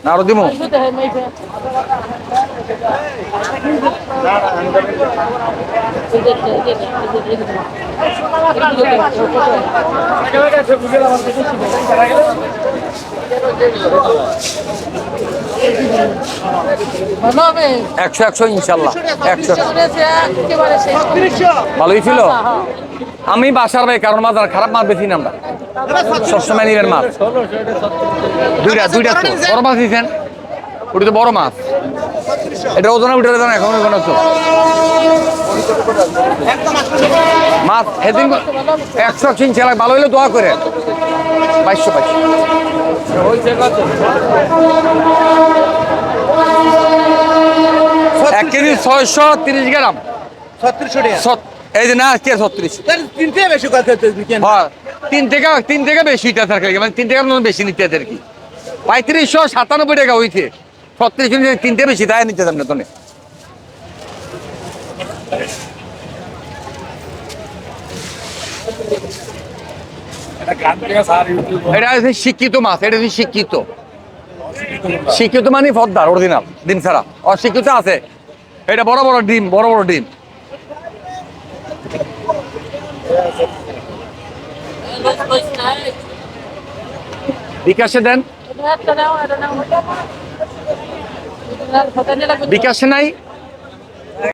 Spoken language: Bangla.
না আরো দিমু? একশো একশো ইনশাল্লাহ, একশো। ভালোই ছিল। আমি বাসার ভাই, কারণ মাছ আর খারাপ মাছ বেশি না আমরা সবসময় নিবেন মাছ। দুইটা দুইটা তো বড় মাছ দিয়েছেন, ওটা তো বড় মাছ। এটা ওজনে উঠে দেন এখন তো মাছ সেদিন একশো একশো ইনশাল্লাহ। ভালো হইলে দোয়া করে 2200 এক কেজি 630 গ্রাম। 3600 টাকা এই যে না, কে 36? হ্যাঁ, 3 টাকা বেশি মানে 3 টাকার মতো বেশি নিতে আর কি। 3597 টাকা হইছে। 36 3 টাকা বেশি তাই নিতে না তো। এটা হচ্ছে শিক্ষিত মাছ, এটা হচ্ছে শিক্ষিত। শিক্ষিত মানে পদ্মার অরিজিনাল, ডিম ছাড়া। অশিক্ষিত আছে, এটা বড় বড় ডিম, বড় বড় ডিম। বিকাশে দেন, বিকাশে নাই।